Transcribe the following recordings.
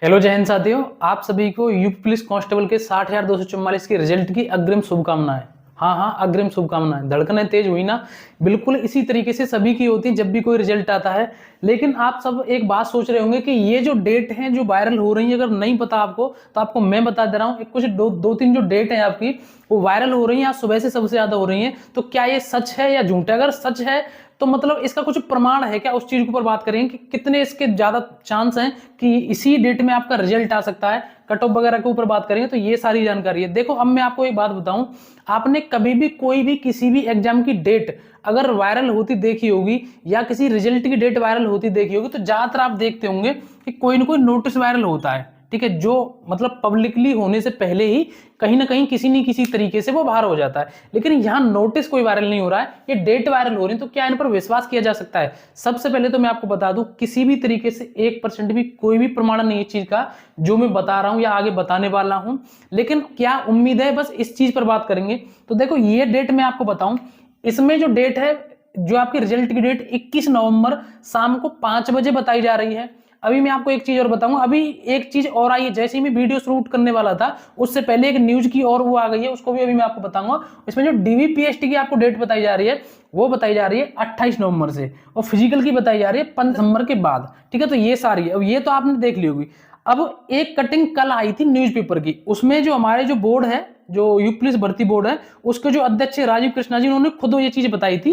Hello जय हिंद साथियों, आप सभी को यूपी पुलिस कांस्टेबल के 60,244 के रिजल्ट की अग्रिम शुभकामनाएं। हाँ, अग्रिम शुभकामनाएं। धड़कनें तेज हुई ना? बिल्कुल इसी तरीके से सभी की होती है जब भी कोई रिजल्ट आता है। लेकिन आप सब एक बात सोच रहे होंगे कि ये जो डेट है जो वायरल हो रही है, अगर नहीं पता आपको तो आपको मैं बता दे रहा हूँ। कुछ दो तीन जो डेट है आपकी वो वायरल हो रही है, आज सुबह से सबसे ज्यादा हो रही है। तो क्या ये सच है या झूठ है? अगर सच है तो मतलब इसका कुछ प्रमाण है क्या? उस चीज के ऊपर बात करेंगे कि कितने इसके ज्यादा चांस हैं कि इसी डेट में आपका रिजल्ट आ सकता है। कट ऑफ वगैरह के ऊपर बात करेंगे तो ये सारी जानकारी है। देखो, अब मैं आपको एक बात बताऊं, आपने कभी भी कोई भी किसी भी एग्जाम की डेट अगर वायरल होती देखी होगी या किसी रिजल्ट की डेट वायरल होती देखी होगी तो ज्यादातर आप देखते होंगे कि कोई ना कोई नोटिस वायरल होता है, ठीक है, जो मतलब पब्लिकली होने से पहले ही कहीं ना कहीं किसी न किसी तरीके से वो बाहर हो जाता है। लेकिन यहाँ नोटिस कोई वायरल नहीं हो रहा है, ये डेट वायरल हो रही है। तो क्या इन पर विश्वास किया जा सकता है? सबसे पहले तो मैं आपको बता दूं, किसी भी तरीके से 1% भी कोई भी प्रमाण नहीं है इस चीज का जो मैं बता रहा हूं या आगे बताने वाला हूं। लेकिन क्या उम्मीद है, बस इस चीज पर बात करेंगे। तो देखो, ये डेट मैं आपको बताऊं, इसमें जो डेट है, जो आपकी रिजल्ट की डेट 21 नवंबर शाम को 5 बजे बताई जा रही है। अभी मैं आपको एक चीज और बताऊंगा, अभी एक चीज और आई है। जैसे ही मैं वीडियो शूट करने वाला था उससे पहले एक न्यूज की और वो आ गई है, उसको भी अभी मैं आपको बताऊंगा। इसमें जो डीवीपीएसटी की आपको डेट बताई जा रही है वो बताई जा रही है 28 नवंबर से, और फिजिकल की बताई जा रही है 15 दिसंबर के बाद, ठीक है। तो ये सारी, अब ये तो आपने देख ली होगी। अब एक कटिंग कल आई थी न्यूज़पेपर की, उसमें जो हमारे जो बोर्ड है, जो यूपी पुलिस भर्ती बोर्ड है, उसके जो अध्यक्ष राजीव कृष्णा जी, उन्होंने खुद ये चीज बताई थी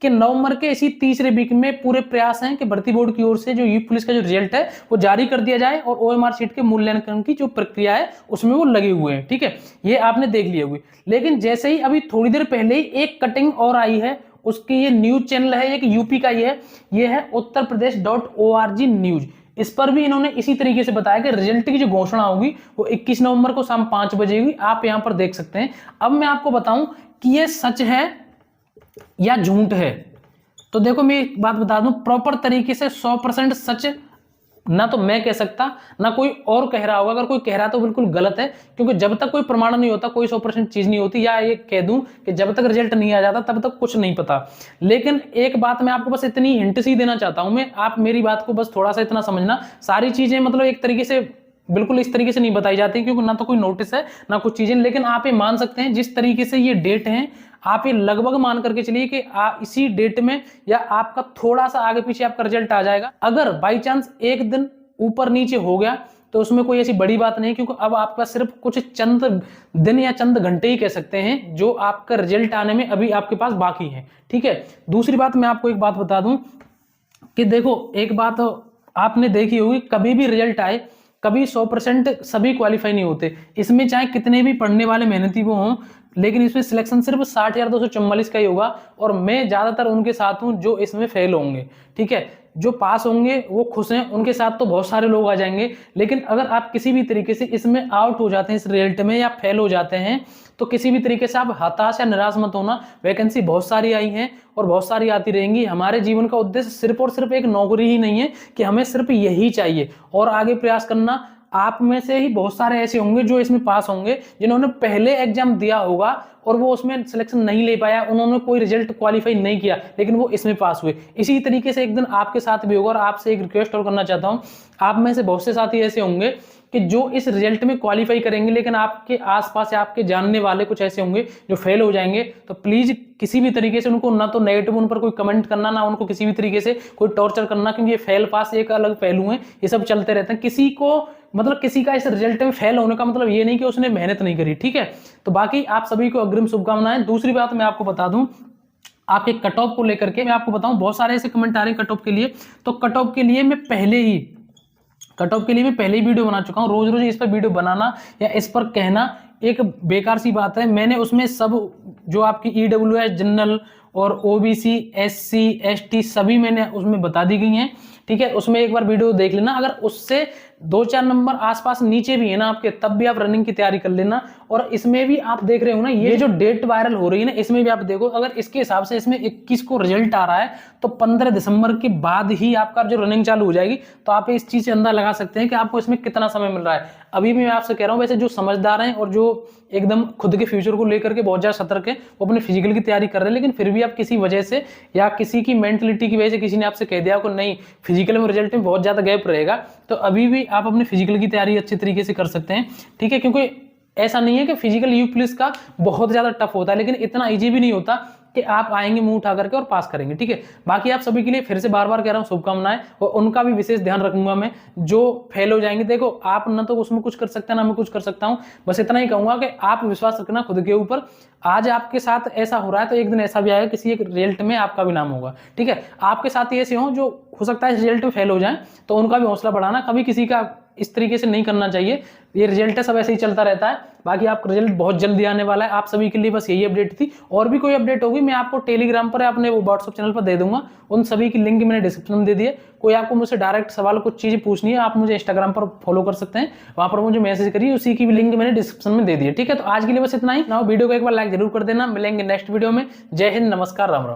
कि नवंबर के इसी तीसरे वीक में पूरे प्रयास हैं कि भर्ती बोर्ड की ओर से जो यूपी पुलिस का जो रिजल्ट है वो जारी कर दिया जाए और ओएमआर शीट के मूल्यांकन की जो प्रक्रिया है उसमें वो लगे हुए हैं, ठीक है। ये आपने देख लिया होगी। लेकिन जैसे ही अभी थोड़ी देर पहले ही एक कटिंग और आई है, उसकी ये न्यूज चैनल है, एक यूपी का ये है उत्तर प्रदेश .org न्यूज। इस पर भी इन्होंने इसी तरीके से बताया कि रिजल्ट की जो घोषणा होगी वो 21 नवंबर को शाम 5 बजे होगी। आप यहां पर देख सकते हैं। अब मैं आपको बताऊं कि ये सच है या झूठ है। तो देखो, मैं एक बात बता दूं, प्रॉपर तरीके से 100% सच ना तो मैं कह सकता ना कोई और कह रहा होगा। अगर कोई कह रहा तो बिल्कुल गलत है, क्योंकि जब तक कोई प्रमाण नहीं होता कोई 100% चीज नहीं होती। या ये कह दूं कि जब तक रिजल्ट नहीं आ जाता तब तक कुछ नहीं पता। लेकिन एक बात मैं आपको बस इतनी हिंट सी देना चाहता हूं, मैं, आप मेरी बात को बस थोड़ा सा इतना समझना। सारी चीजें मतलब एक तरीके से बिल्कुल इस तरीके से नहीं बताई जाती, क्योंकि ना तो कोई नोटिस है ना कुछ चीजें। लेकिन आप ये मान सकते हैं जिस तरीके से ये डेट है, आप ये लगभग मान करके चलिए कि इसी डेट में या आपका थोड़ा सा आगे पीछे आपका रिजल्ट आ जाएगा। अगर बाई चांस एक दिन ऊपर नीचे हो गया तो उसमें कोई ऐसी बड़ी बात नहीं, क्योंकि अब आपका सिर्फ कुछ चंद दिन या चंद घंटे ही कह सकते हैं जो आपका रिजल्ट आने में अभी आपके पास बाकी है, ठीक है। दूसरी बात, मैं आपको एक बात बता दूं कि देखो, एक बात आपने देखी होगी, कभी भी रिजल्ट आए कभी 100% सभी क्वालिफाई नहीं होते। इसमें चाहे कितने भी पढ़ने वाले मेहनती वो हों, लेकिन इसमें सिलेक्शन सिर्फ 60,244 का ही होगा। और मैं ज्यादातर उनके साथ हूं जो इसमें फेल होंगे, ठीक है। जो पास होंगे वो खुश हैं, उनके साथ तो बहुत सारे लोग आ जाएंगे। लेकिन अगर आप किसी भी तरीके से इसमें आउट हो जाते हैं, इस रिजल्ट में, या फेल हो जाते हैं, तो किसी भी तरीके से आप हताश या निराश मत होना। वैकेंसी बहुत सारी आई हैं और बहुत सारी आती रहेंगी। हमारे जीवन का उद्देश्य सिर्फ और सिर्फ एक नौकरी ही नहीं है कि हमें सिर्फ यही चाहिए और आगे प्रयास करना। आप में से ही बहुत सारे ऐसे होंगे जो इसमें पास होंगे, जिन्होंने पहले एग्जाम दिया होगा और वो उसमें सिलेक्शन नहीं ले पाया, उन्होंने कोई रिजल्ट क्वालिफाई नहीं किया, लेकिन वो इसमें पास हुए। इसी तरीके से एक दिन आपके साथ भी होगा। और आपसे एक रिक्वेस्ट और करना चाहता हूं, आप में से बहुत से साथी ऐसे होंगे कि जो इस रिजल्ट में क्वालिफाई करेंगे, लेकिन आपके आसपास या आपके जानने वाले कुछ ऐसे होंगे जो फेल हो जाएंगे। तो प्लीज किसी भी तरीके से उनको ना तो नेगेटिव उन पर कोई कमेंट करना, ना उनको किसी भी तरीके से कोई टॉर्चर करना, क्योंकि ये फेल पास एक अलग पहलू है, ये सब चलते रहते हैं। किसी को मतलब किसी का इस रिजल्ट में फेल होने का मतलब ये नहीं कि उसने मेहनत नहीं करी, ठीक है। तो बाकी आप सभी को अग्रिम शुभकामनाएं। दूसरी बात मैं आपको बता दूं, आपके कट ऑफ को लेकर के मैं आपको बताऊं, बहुत सारे ऐसे कमेंट आ रहे हैं कट ऑफ के लिए। तो कट ऑफ के लिए मैं पहले ही वीडियो बना चुका हूं। रोज रोज इस पर वीडियो बनाना या इस पर कहना एक बेकार सी बात है। मैंने उसमें सब जो आपकी ईडब्ल्यूएस जनरल और ओबीसी एससी एसटी सभी मैंने उसमें बता दी गई हैं, ठीक है। उसमें एक बार वीडियो देख लेना। अगर उससे 2-4 नंबर आसपास नीचे भी है ना आपके, तब भी आप रनिंग की तैयारी कर लेना। और इसमें भी आप देख रहे हो ना, ये जो डेट वायरल हो रही है ना, इसमें भी आप देखो, अगर इसके हिसाब से इसमें 21 को रिजल्ट आ रहा है तो 15 दिसंबर के बाद ही आपका जो रनिंग चालू हो जाएगी। तो आप इस चीज से अंदाजा लगा सकते हैं कि आपको इसमें कितना समय मिल रहा है। अभी भी मैं आपसे कह रहा हूं, वैसे जो समझदार हैं और जो एकदम खुद के फ्यूचर को लेकर के बहुत ज्यादा सतर्क है, वो अपने फिजिकल की तैयारी कर रहे हैं। लेकिन फिर भी आप किसी वजह से या किसी की मेंटलिटी की वजह से किसी ने आपसे कह दिया को नहीं, फिजिकल में रिजल्ट में बहुत ज्यादा गैप रहेगा, तो अभी भी आप अपने फिजिकल की तैयारी अच्छे तरीके से कर सकते हैं, ठीक है। क्योंकि ऐसा नहीं है कि फिजिकल यूपी पुलिस का बहुत ज्यादा टफ होता है, लेकिन इतना इजी भी नहीं होता कि आप आएंगे मुंह उठा करके और पास करेंगे, ठीक है। बाकी आप सभी के लिए फिर से बार बार कह रहा हूं शुभकामनाएं, और उनका भी विशेष ध्यान रखूंगा मैं। जो फेल हो जाएंगे, देखो आप ना तो उसमें कुछ कर सकते हैं ना मैं कुछ कर सकता हूं, बस इतना ही कहूंगा कि आप विश्वास रखना खुद के ऊपर। आज आपके साथ ऐसा हो रहा है तो एक दिन ऐसा भी आएगा, किसी एक रिजल्ट में आपका भी नाम होगा, ठीक है। आपके साथ ही ऐसे हो जो हो सकता है रिजल्ट में फेल हो जाए, तो उनका भी हौसला बढ़ाना, कभी किसी का इस तरीके से नहीं करना चाहिए। ये रिजल्ट है, सब ऐसे ही चलता रहता है। बाकी आपका रिजल्ट बहुत जल्दी आने वाला है। आप सभी के लिए बस यही अपडेट थी, और भी कोई अपडेट होगी मैं आपको टेलीग्राम पर अपने वो व्हाट्सएप चैनल पर दे दूंगा। उन सभी की लिंक मैंने डिस्क्रिप्शन में दे दी है। कोई आपको मुझसे डायरेक्ट सवाल कुछ चीजें पूछनी है, आप मुझे इंस्टाग्राम पर फॉलो कर सकते हैं, वहां पर मुझे मैसेज करिए, उसी की भी लिंक मैंने डिस्क्रिप्शन में दे दी है, ठीक है। तो आज के लिए बस इतना ही ना, वीडियो को एक बार लाइक जरूर कर देना। मिलेंगे नेक्स्ट वीडियो में। जय हिंद, नमस्कार, राम राम।